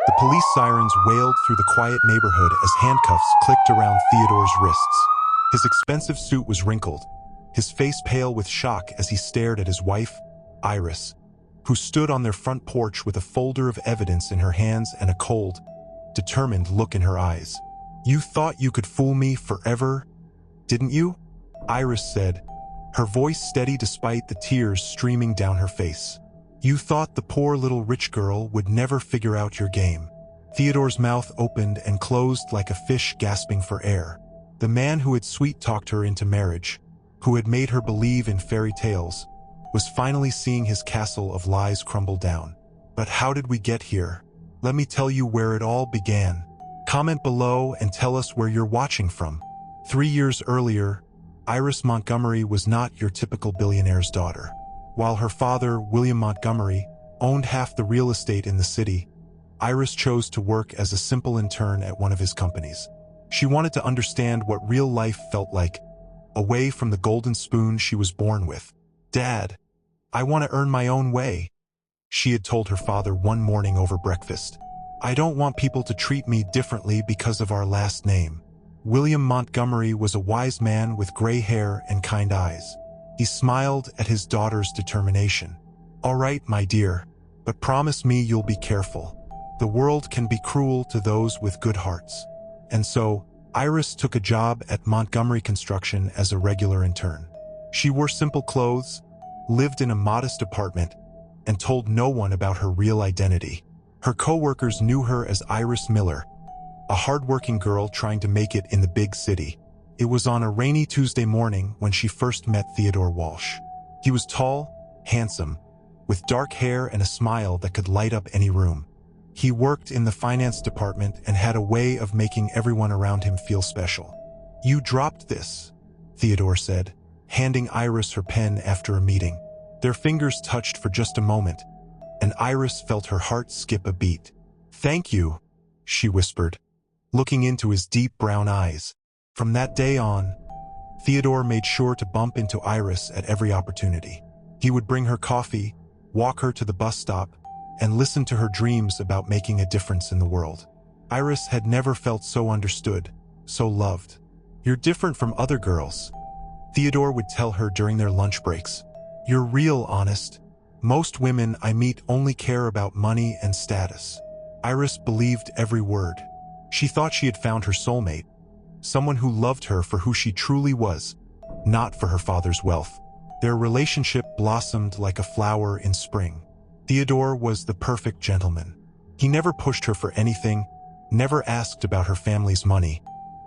The police sirens wailed through the quiet neighborhood as handcuffs clicked around Theodore's wrists. His expensive suit was wrinkled, his face pale with shock as he stared at his wife, Iris, who stood on their front porch with a folder of evidence in her hands and a cold, determined look in her eyes. "You thought you could fool me forever, didn't you?" Iris said, her voice steady despite the tears streaming down her face. "You thought the poor little rich girl would never figure out your game." Theodore's mouth opened and closed like a fish gasping for air. The man who had sweet-talked her into marriage, who had made her believe in fairy tales, was finally seeing his castle of lies crumble down. But how did we get here? Let me tell you where it all began. Comment below and tell us where you're watching from. 3 years earlier, Iris Montgomery was not your typical billionaire's daughter. While her father, William Montgomery, owned half the real estate in the city, Iris chose to work as a simple intern at one of his companies. She wanted to understand what real life felt like, away from the golden spoon she was born with. "Dad, I want to earn my own way," she had told her father one morning over breakfast. "I don't want people to treat me differently because of our last name." William Montgomery was a wise man with gray hair and kind eyes. He smiled at his daughter's determination. "All right, my dear, but promise me you'll be careful. The world can be cruel to those with good hearts." And so, Iris took a job at Montgomery Construction as a regular intern. She wore simple clothes, lived in a modest apartment, and told no one about her real identity. Her co-workers knew her as Iris Miller, a hard-working girl trying to make it in the big city. It was on a rainy Tuesday morning when she first met Theodore Walsh. He was tall, handsome, with dark hair and a smile that could light up any room. He worked in the finance department and had a way of making everyone around him feel special. "You dropped this," Theodore said, handing Iris her pen after a meeting. Their fingers touched for just a moment, and Iris felt her heart skip a beat. "Thank you," she whispered, looking into his deep brown eyes. From that day on, Theodore made sure to bump into Iris at every opportunity. He would bring her coffee, walk her to the bus stop, and listen to her dreams about making a difference in the world. Iris had never felt so understood, so loved. "You're different from other girls," Theodore would tell her during their lunch breaks. "You're real honest. Most women I meet only care about money and status." Iris believed every word. She thought she had found her soulmate, someone who loved her for who she truly was, not for her father's wealth. Their relationship blossomed like a flower in spring. Theodore was the perfect gentleman. He never pushed her for anything, never asked about her family's money,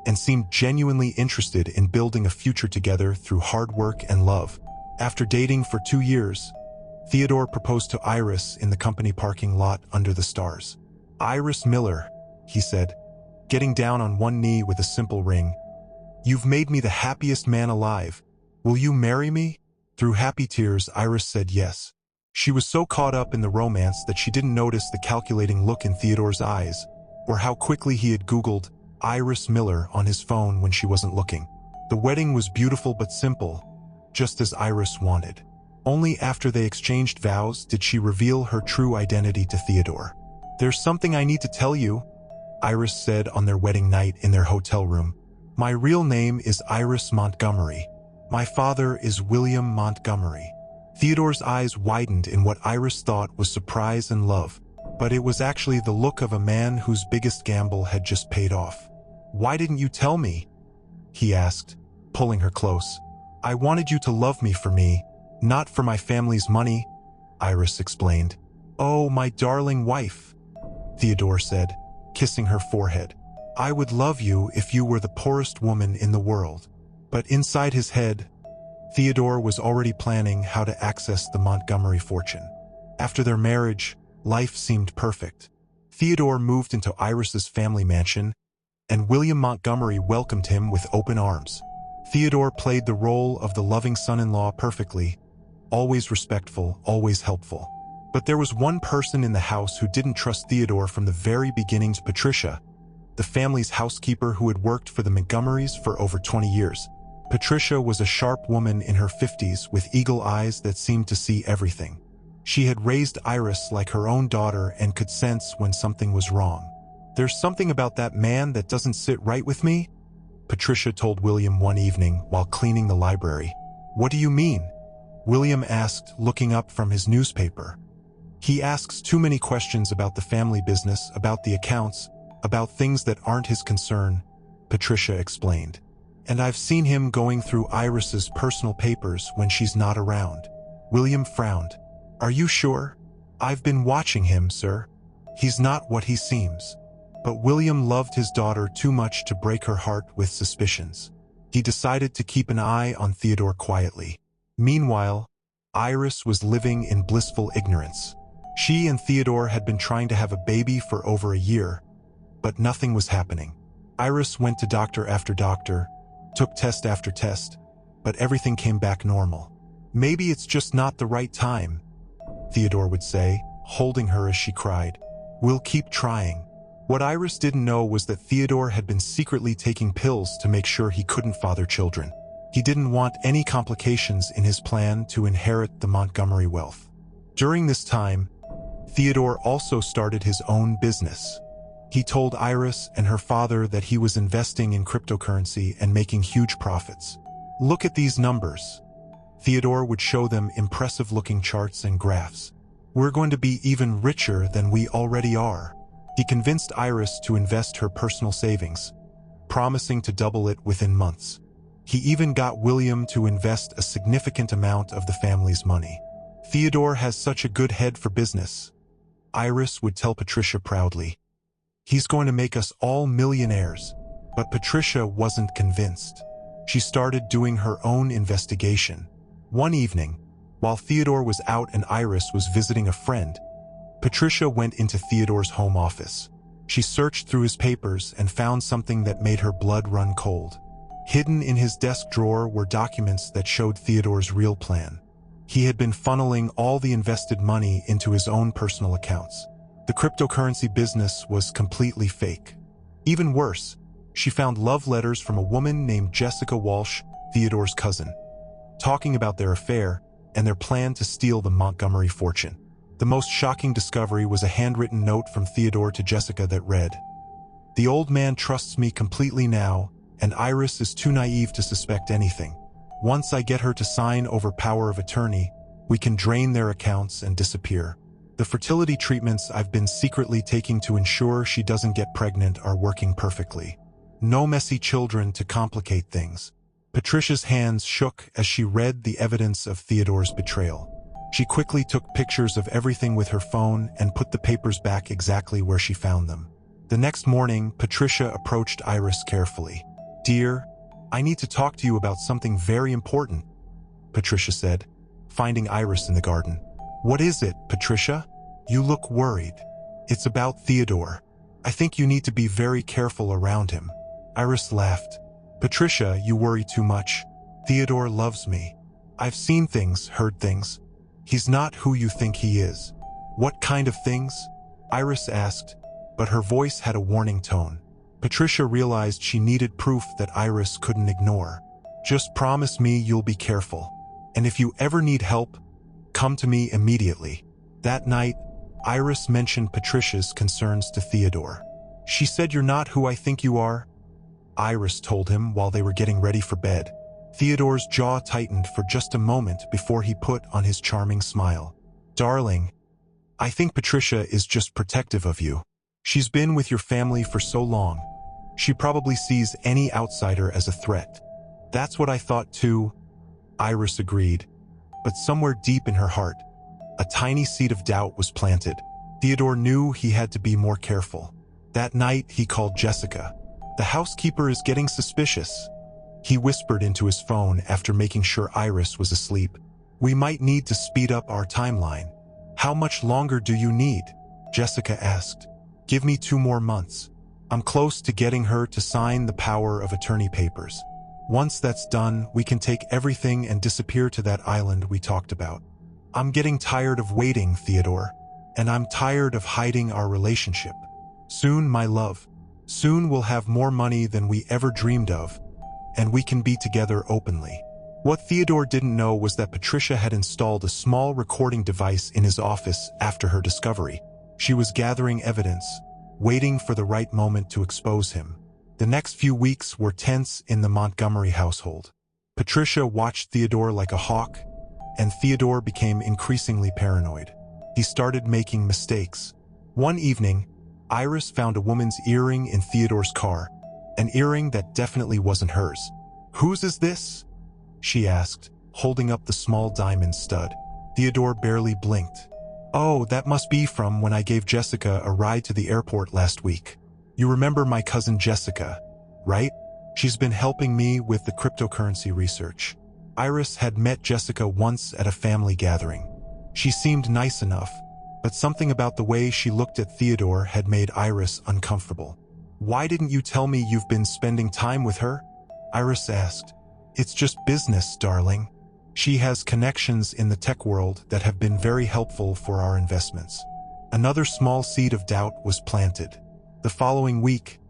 and seemed genuinely interested in building a future together through hard work and love. After dating for 2 years, Theodore proposed to Iris in the company parking lot under the stars. "Iris Miller," he said, getting down on one knee with a simple ring. "You've made me the happiest man alive. Will you marry me?" Through happy tears, Iris said yes. She was so caught up in the romance that she didn't notice the calculating look in Theodore's eyes, or how quickly he had Googled Iris Miller on his phone when she wasn't looking. The wedding was beautiful but simple, just as Iris wanted. Only after they exchanged vows did she reveal her true identity to Theodore. "There's something I need to tell you," Iris said on their wedding night in their hotel room. "My real name is Iris Montgomery. My father is William Montgomery." Theodore's eyes widened in what Iris thought was surprise and love, but it was actually the look of a man whose biggest gamble had just paid off. "Why didn't you tell me?" he asked, pulling her close. "I wanted you to love me for me, not for my family's money," Iris explained. "Oh, my darling wife," Theodore said, kissing her forehead. "I would love you if you were the poorest woman in the world." But inside his head, Theodore was already planning how to access the Montgomery fortune. After their marriage, life seemed perfect. Theodore moved into Iris's family mansion, and William Montgomery welcomed him with open arms. Theodore played the role of the loving son-in-law perfectly, always respectful, always helpful. But there was one person in the house who didn't trust Theodore from the very beginnings: Patricia, the family's housekeeper who had worked for the Montgomerys for over 20 years. Patricia was a sharp woman in her 50s with eagle eyes that seemed to see everything. She had raised Iris like her own daughter and could sense when something was wrong. "There's something about that man that doesn't sit right with me," Patricia told William one evening while cleaning the library. "What do you mean?" William asked, looking up from his newspaper. "He asks too many questions about the family business, about the accounts, about things that aren't his concern," Patricia explained. "And I've seen him going through Iris's personal papers when she's not around." William frowned. "Are you sure?" "I've been watching him, sir. He's not what he seems." But William loved his daughter too much to break her heart with suspicions. He decided to keep an eye on Theodore quietly. Meanwhile, Iris was living in blissful ignorance. She and Theodore had been trying to have a baby for over a year, but nothing was happening. Iris went to doctor after doctor, took test after test, but everything came back normal. "Maybe it's just not the right time," Theodore would say, holding her as she cried. "We'll keep trying." What Iris didn't know was that Theodore had been secretly taking pills to make sure he couldn't father children. He didn't want any complications in his plan to inherit the Montgomery wealth. During this time, Theodore also started his own business. He told Iris and her father that he was investing in cryptocurrency and making huge profits. "Look at these numbers." Theodore would show them impressive-looking charts and graphs. "We're going to be even richer than we already are." He convinced Iris to invest her personal savings, promising to double it within months. He even got William to invest a significant amount of the family's money. "Theodore has such a good head for business," Iris would tell Patricia proudly. "He's going to make us all millionaires." But Patricia wasn't convinced. She started doing her own investigation. One evening, while Theodore was out and Iris was visiting a friend, Patricia went into Theodore's home office. She searched through his papers and found something that made her blood run cold. Hidden in his desk drawer were documents that showed Theodore's real plan. He had been funneling all the invested money into his own personal accounts. The cryptocurrency business was completely fake. Even worse, she found love letters from a woman named Jessica Walsh, Theodore's cousin, talking about their affair and their plan to steal the Montgomery fortune. The most shocking discovery was a handwritten note from Theodore to Jessica that read, "The old man trusts me completely now, and Iris is too naive to suspect anything. Once I get her to sign over power of attorney, we can drain their accounts and disappear. The fertility treatments I've been secretly taking to ensure she doesn't get pregnant are working perfectly. No messy children to complicate things." Patricia's hands shook as she read the evidence of Theodore's betrayal. She quickly took pictures of everything with her phone and put the papers back exactly where she found them. The next morning, Patricia approached Iris carefully. "Dear, I need to talk to you about something very important," Patricia said, finding Iris in the garden. "What is it, Patricia? You look worried." "It's about Theodore. I think you need to be very careful around him." Iris laughed. "Patricia, you worry too much. Theodore loves me. I've seen things, heard things. He's not who you think he is." "What kind of things?" Iris asked, but her voice had a warning tone. Patricia realized she needed proof that Iris couldn't ignore. "Just promise me you'll be careful. And if you ever need help, come to me immediately." That night, Iris mentioned Patricia's concerns to Theodore. "She said you're not who I think you are," Iris told him while they were getting ready for bed. Theodore's jaw tightened for just a moment before he put on his charming smile. "Darling, I think Patricia is just protective of you. She's been with your family for so long. She probably sees any outsider as a threat." "That's what I thought too," Iris agreed. But somewhere deep in her heart, a tiny seed of doubt was planted. Theodore knew he had to be more careful. That night, he called Jessica. "The housekeeper is getting suspicious," he whispered into his phone after making sure Iris was asleep. "We might need to speed up our timeline." "How much longer do you need?" Jessica asked. "Give me 2 more months. I'm close to getting her to sign the power of attorney papers. Once that's done, we can take everything and disappear to that island we talked about." "I'm getting tired of waiting, Theodore, and I'm tired of hiding our relationship. Soon, my love, soon we'll have more money than we ever dreamed of, and we can be together openly." What Theodore didn't know was that Patricia had installed a small recording device in his office after her discovery. She was gathering evidence, waiting for the right moment to expose him. The next few weeks were tense in the Montgomery household. Patricia watched Theodore like a hawk, and Theodore became increasingly paranoid. He started making mistakes. One evening, Iris found a woman's earring in Theodore's car, an earring that definitely wasn't hers. "Whose is this?" she asked, holding up the small diamond stud. Theodore barely blinked. "Oh, that must be from when I gave Jessica a ride to the airport last week. You remember my cousin Jessica, right? She's been helping me with the cryptocurrency research." Iris had met Jessica once at a family gathering. She seemed nice enough, but something about the way she looked at Theodore had made Iris uncomfortable. "Why didn't you tell me you've been spending time with her?" Iris asked. "It's just business, darling. She has connections in the tech world that have been very helpful for our investments." Another small seed of doubt was planted. The following week,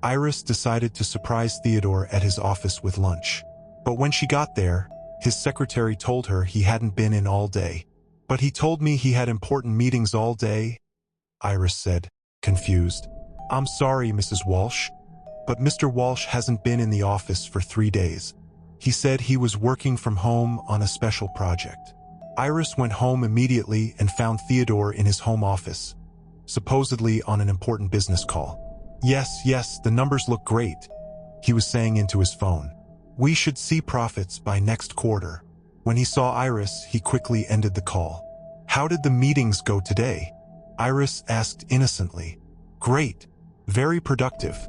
Iris decided to surprise Theodore at his office with lunch. But when she got there, his secretary told her he hadn't been in all day. "But he told me he had important meetings all day," Iris said, confused. "I'm sorry, Mrs. Walsh, but Mr. Walsh hasn't been in the office for 3 days. He said he was working from home on a special project." Iris went home immediately and found Theodore in his home office, supposedly on an important business call. Yes, the numbers look great," he was saying into his phone. "We should see profits by next quarter." When he saw Iris, he quickly ended the call. "How did the meetings go today?" Iris asked innocently. "Great. Very productive,"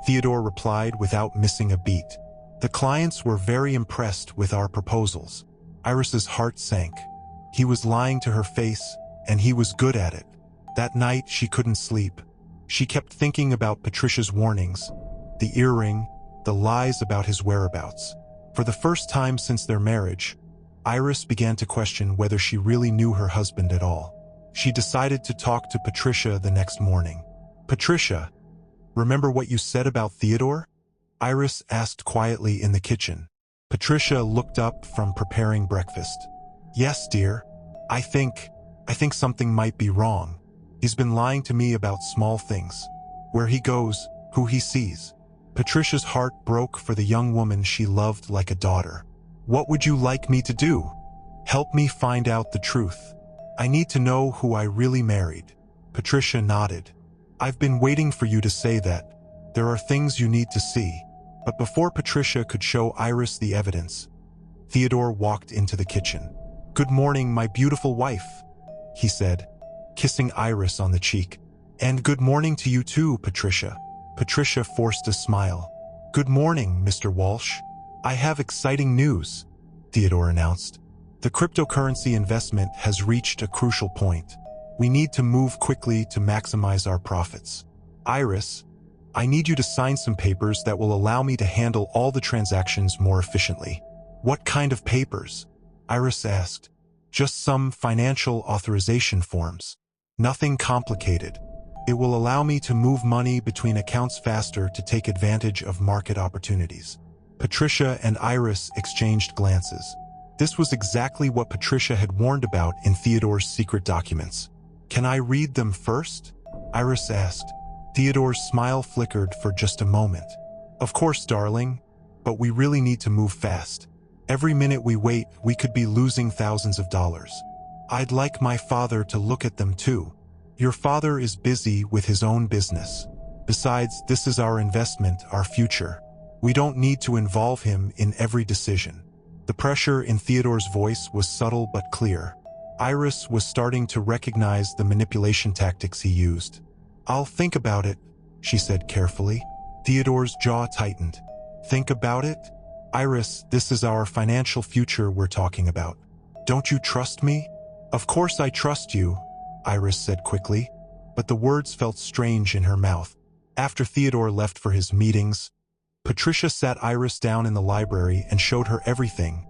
Theodore replied without missing a beat. "The clients were very impressed with our proposals." Iris's heart sank. He was lying to her face, and he was good at it. That night, she couldn't sleep. She kept thinking about Patricia's warnings, the earring, the lies about his whereabouts. For the first time since their marriage, Iris began to question whether she really knew her husband at all. She decided to talk to Patricia the next morning. "Patricia, remember what you said about Theodore?" Iris asked quietly in the kitchen. Patricia looked up from preparing breakfast. "Yes, dear. I think something might be wrong. He's been lying to me about small things. Where he goes, who he sees." Patricia's heart broke for the young woman she loved like a daughter. "What would you like me to do?" "Help me find out the truth. I need to know who I really married." Patricia nodded. "I've been waiting for you to say that. There are things you need to see." But before Patricia could show Iris the evidence, Theodore walked into the kitchen. "Good morning, my beautiful wife," he said, kissing Iris on the cheek. "And good morning to you too, Patricia." Patricia forced a smile. "Good morning, Mr. Walsh. I have exciting news," Theodore announced. "The cryptocurrency investment has reached a crucial point. We need to move quickly to maximize our profits. Iris, I need you to sign some papers that will allow me to handle all the transactions more efficiently." "What kind of papers?" Iris asked. "Just some financial authorization forms. Nothing complicated. It will allow me to move money between accounts faster to take advantage of market opportunities." Patricia and Iris exchanged glances. This was exactly what Patricia had warned about in Theodore's secret documents. "Can I read them first?" Iris asked. Theodore's smile flickered for just a moment. "Of course, darling, but we really need to move fast. Every minute we wait, we could be losing thousands of dollars. I'd like my father to look at them too. Your father is busy with his own business. Besides, this is our investment, our future. We don't need to involve him in every decision." The pressure in Theodore's voice was subtle but clear. Iris was starting to recognize the manipulation tactics he used. "I'll think about it," she said carefully. Theodore's jaw tightened. "Think about it? Iris, this is our financial future we're talking about. Don't you trust me?" "Of course I trust you," Iris said quickly, but the words felt strange in her mouth. After Theodore left for his meetings, Patricia sat Iris down in the library and showed her everything.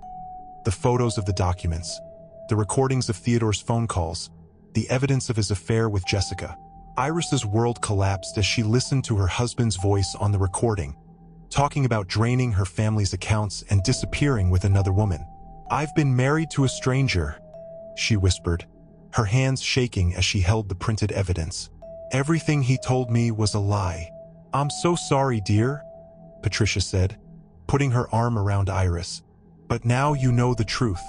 The photos of the documents, the recordings of Theodore's phone calls, the evidence of his affair with Jessica. Iris's world collapsed as she listened to her husband's voice on the recording. talking about draining her family's accounts and disappearing with another woman. "I've been married to a stranger," she whispered, her hands shaking as she held the printed evidence. "Everything he told me was a lie." "I'm so sorry, dear," Patricia said, putting her arm around Iris. "But now you know the truth.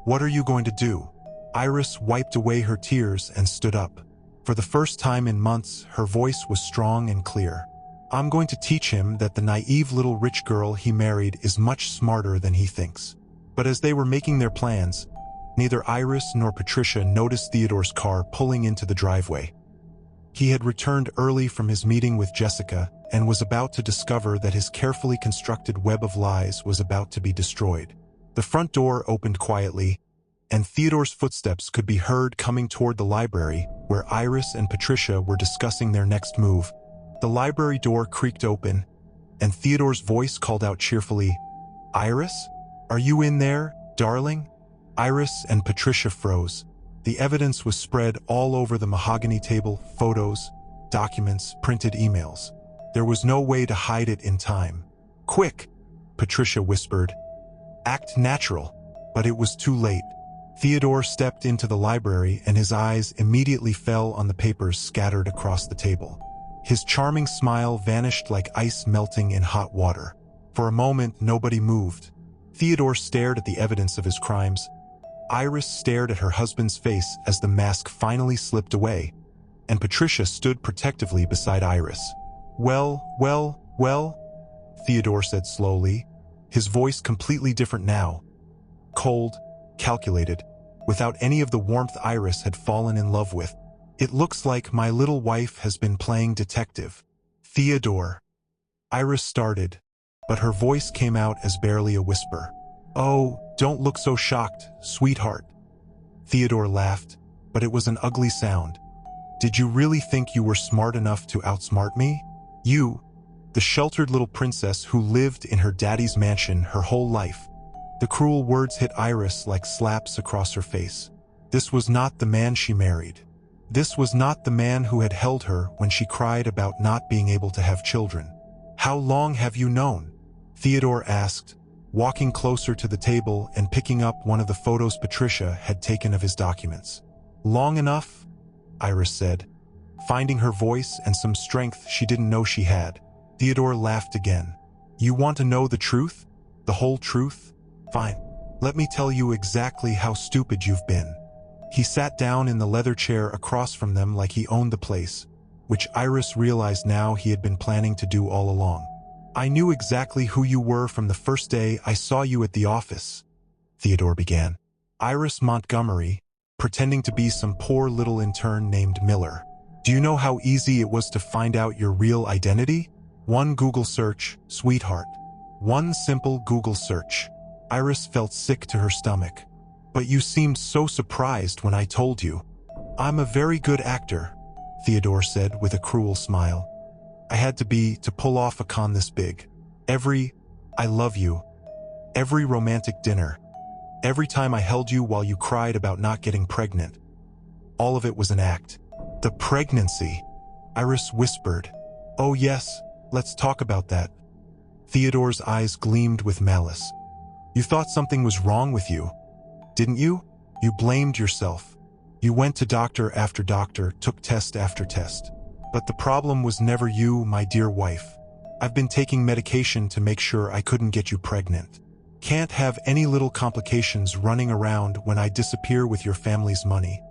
What are you going to do?" Iris wiped away her tears and stood up. For the first time in months, her voice was strong and clear. "I'm going to teach him that the naive little rich girl he married is much smarter than he thinks." But as they were making their plans, neither Iris nor Patricia noticed Theodore's car pulling into the driveway. He had returned early from his meeting with Jessica and was about to discover that his carefully constructed web of lies was about to be destroyed. The front door opened quietly, and Theodore's footsteps could be heard coming toward the library, where Iris and Patricia were discussing their next move. The library door creaked open, and Theodore's voice called out cheerfully, "Iris? Are you in there, darling?" Iris and Patricia froze. The evidence was spread all over the mahogany table: photos, documents, printed emails. There was no way to hide it in time. "Quick," Patricia whispered. "Act natural." But it was too late. Theodore stepped into the library and his eyes immediately fell on the papers scattered across the table. His charming smile vanished like ice melting in hot water. For a moment, nobody moved. Theodore stared at the evidence of his crimes. Iris stared at her husband's face as the mask finally slipped away, and Patricia stood protectively beside Iris. Well, Theodore said slowly, his voice completely different now. Cold, calculated, without any of the warmth Iris had fallen in love with. "It looks like my little wife has been playing detective." "Theodore." Iris started, but her voice came out as barely a whisper. "Oh, don't look so shocked, sweetheart." Theodore laughed, but it was an ugly sound. "Did you really think you were smart enough to outsmart me? You, the sheltered little princess who lived in her daddy's mansion her whole life." The cruel words hit Iris like slaps across her face. This was not the man she married. This was not the man who had held her when she cried about not being able to have children. "How long have you known?" Theodore asked, walking closer to the table and picking up one of the photos Patricia had taken of his documents. "Long enough," Iris said, finding her voice and some strength she didn't know she had. Theodore laughed again. "You want to know the truth? The whole truth? Fine. Let me tell you exactly how stupid you've been." He sat down in the leather chair across from them like he owned the place, which Iris realized now he had been planning to do all along. "I knew exactly who you were from the first day I saw you at the office," Theodore began. "Iris Montgomery, pretending to be some poor little intern named Miller. Do you know how easy it was to find out your real identity? One Google search, sweetheart. One simple Google search." Iris felt sick to her stomach. "But you seemed so surprised when I told you." "I'm a very good actor," Theodore said with a cruel smile. "I had to be to pull off a con this big. Every I love you, every romantic dinner, every time I held you while you cried about not getting pregnant. All of it was an act." "The pregnancy," Iris whispered. "Oh yes, let's talk about that." Theodore's eyes gleamed with malice. "You thought something was wrong with you, didn't you? You blamed yourself. You went to doctor after doctor, took test after test. But the problem was never you, my dear wife. I've been taking medication to make sure I couldn't get you pregnant. Can't have any little complications running around when I disappear with your family's money.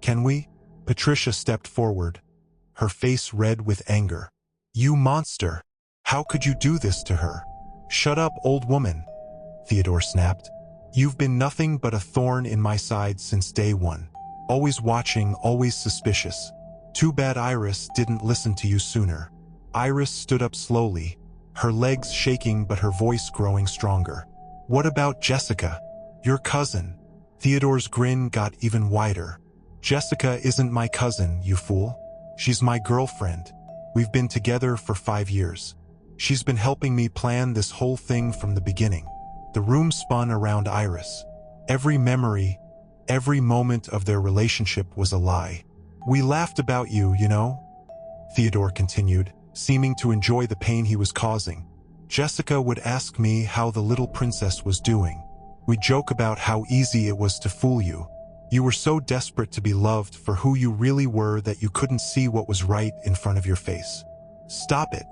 Can we?" Patricia stepped forward, her face red with anger. "You monster! How could you do this to her?" "Shut up, old woman," Theodore snapped. "You've been nothing but a thorn in my side since day one. Always watching, always suspicious. Too bad Iris didn't listen to you sooner." Iris stood up slowly, her legs shaking but her voice growing stronger. "What about Jessica? Your cousin?" Theodore's grin got even wider. "Jessica isn't my cousin, you fool. She's my girlfriend. We've been together for 5 years. She's been helping me plan this whole thing from the beginning." The room spun around Iris. Every memory, every moment of their relationship was a lie. "We laughed about you, you know," Theodore continued, seeming to enjoy the pain he was causing. Jessica would ask me how the little princess was doing. We'd joke about how easy it was to fool you. You were so desperate to be loved for who you really were that you couldn't see what was right in front of your face. Stop it,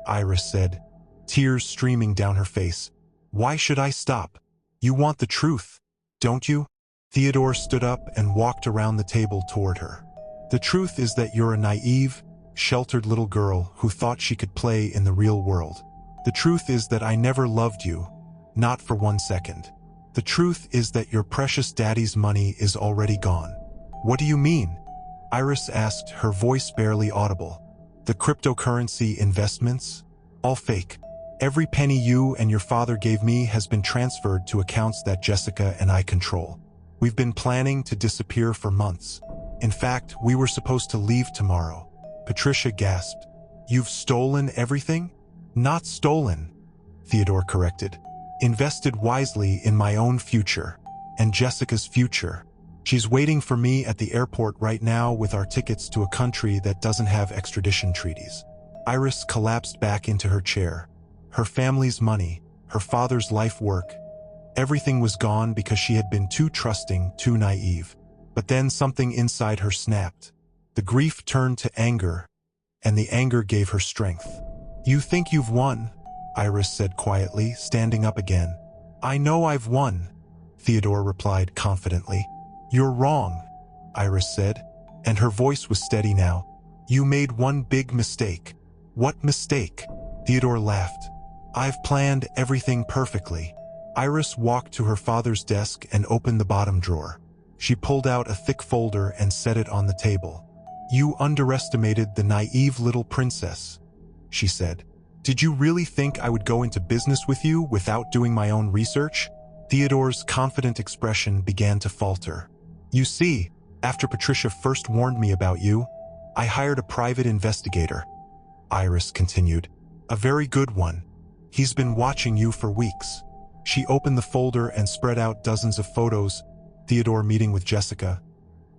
Iris said, tears streaming down her face. Why should I stop? You want the truth, don't you? Theodore stood up and walked around the table toward her. The truth is that you're a naive, sheltered little girl who thought she could play in the real world. The truth is that I never loved you, not for 1 second. The truth is that your precious daddy's money is already gone. What do you mean? Iris asked, her voice barely audible. The cryptocurrency investments? All fake. Every penny you and your father gave me has been transferred to accounts that Jessica and I control. We've been planning to disappear for months. In fact, we were supposed to leave tomorrow. Patricia gasped. You've stolen everything? Not stolen, Theodore corrected. Invested wisely in my own future, and Jessica's future. She's waiting for me at the airport right now with our tickets to a country that doesn't have extradition treaties. Iris collapsed back into her chair. Her family's money, her father's life work, everything was gone because she had been too trusting, too naive. But then something inside her snapped. The grief turned to anger, and the anger gave her strength. You think you've won, Iris said quietly, standing up again. I know I've won, Theodore replied confidently. You're wrong, Iris said, and her voice was steady now. You made one big mistake. What mistake? Theodore laughed. I've planned everything perfectly. Iris walked to her father's desk and opened the bottom drawer. She pulled out a thick folder and set it on the table. You underestimated the naive little princess, she said. Did you really think I would go into business with you without doing my own research? Theodore's confident expression began to falter. You see, after Patricia first warned me about you, I hired a private investigator, Iris continued. A very good one. He's been watching you for weeks. She opened the folder and spread out dozens of photos. Theodore meeting with Jessica.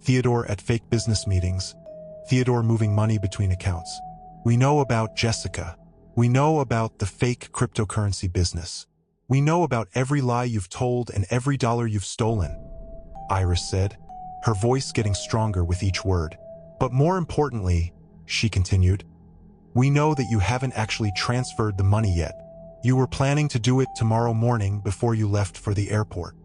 Theodore at fake business meetings. Theodore moving money between accounts. We know about Jessica. We know about the fake cryptocurrency business. We know about every lie you've told and every dollar you've stolen, Iris said, her voice getting stronger with each word. But more importantly, she continued, we know that you haven't actually transferred the money yet. You were planning to do it tomorrow morning before you left for the airport.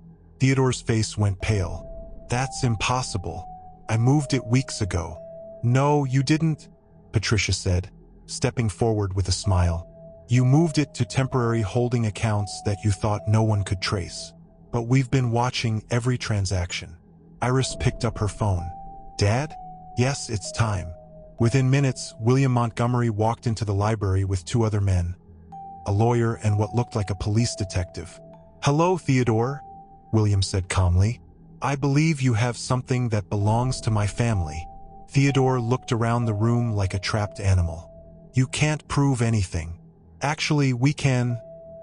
Theodore's face went pale. That's impossible. I moved it weeks ago. No, you didn't, Patricia said, stepping forward with a smile. You moved it to temporary holding accounts that you thought no one could trace. But we've been watching every transaction. Iris picked up her phone. Dad? Yes, it's time. Within minutes, William Montgomery walked into the library with 2 other men, a lawyer and what looked like a police detective. Hello, Theodore, William said calmly. I believe you have something that belongs to my family. Theodore looked around the room like a trapped animal. You can't prove anything. Actually, we can,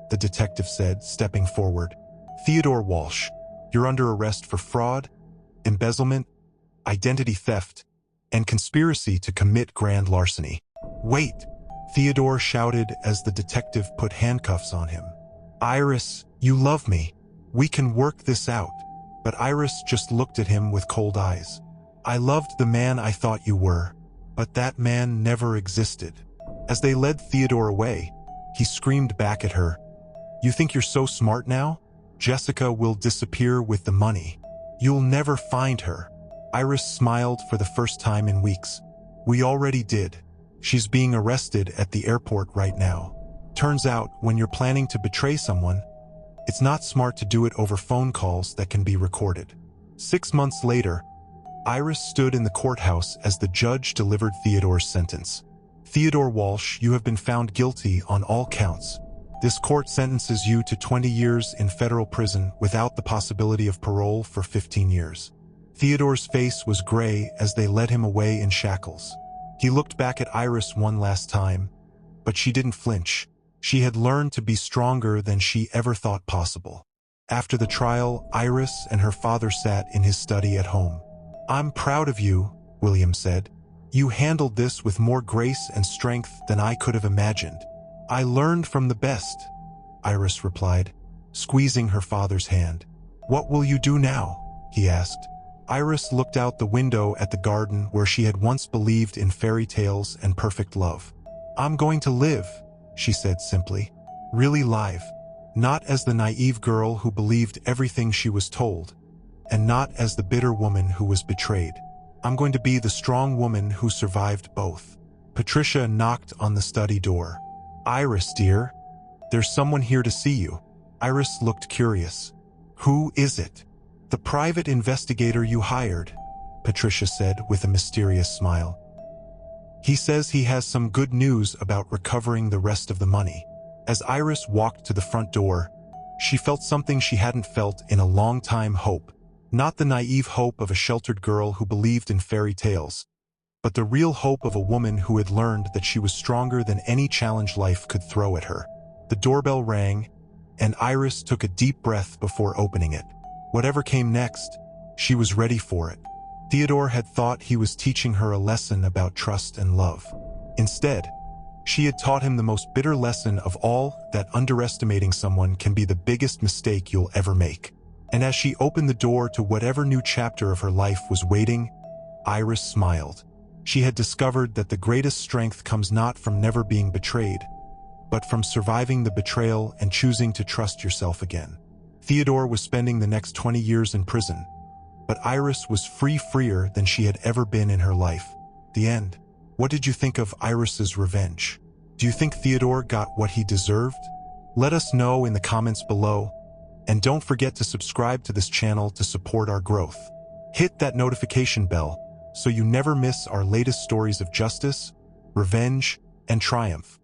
the detective said, stepping forward. Theodore Walsh, you're under arrest for fraud, embezzlement, identity theft, and conspiracy to commit grand larceny. Wait, Theodore shouted as the detective put handcuffs on him. Iris, you love me. We can work this out. But Iris just looked at him with cold eyes. I loved the man I thought you were, but that man never existed. As they led Theodore away, he screamed back at her. You think you're so smart now? Jessica will disappear with the money. You'll never find her. Iris smiled for the first time in weeks. We already did. She's being arrested at the airport right now. Turns out, when you're planning to betray someone, it's not smart to do it over phone calls that can be recorded. 6 months later, Iris stood in the courthouse as the judge delivered Theodore's sentence. Theodore Walsh, you have been found guilty on all counts. This court sentences you to 20 years in federal prison without the possibility of parole for 15 years. Theodore's face was gray as they led him away in shackles. He looked back at Iris one last time, but she didn't flinch. She had learned to be stronger than she ever thought possible. After the trial, Iris and her father sat in his study at home. I'm proud of you, William said. You handled this with more grace and strength than I could have imagined. I learned from the best, Iris replied, squeezing her father's hand. What will you do now? He asked. Iris looked out the window at the garden where she had once believed in fairy tales and perfect love. I'm going to live, she said simply. Really live. Not as the naive girl who believed everything she was told, and not as the bitter woman who was betrayed. I'm going to be the strong woman who survived both. Patricia knocked on the study door. Iris, dear, there's someone here to see you. Iris looked curious. Who is it? The private investigator you hired, Patricia said with a mysterious smile. He says he has some good news about recovering the rest of the money. As Iris walked to the front door, she felt something she hadn't felt in a long time: hope. Not the naive hope of a sheltered girl who believed in fairy tales, but the real hope of a woman who had learned that she was stronger than any challenge life could throw at her. The doorbell rang, and Iris took a deep breath before opening it. Whatever came next, she was ready for it. Theodore had thought he was teaching her a lesson about trust and love. Instead, she had taught him the most bitter lesson of all, that underestimating someone can be the biggest mistake you'll ever make. And as she opened the door to whatever new chapter of her life was waiting, Iris smiled. She had discovered that the greatest strength comes not from never being betrayed, but from surviving the betrayal and choosing to trust yourself again. Theodore was spending the next 20 years in prison, but Iris was freer than she had ever been in her life. The end. What did you think of Iris's revenge? Do you think Theodore got what he deserved? Let us know in the comments below, and don't forget to subscribe to this channel to support our growth. Hit that notification bell so you never miss our latest stories of justice, revenge, and triumph.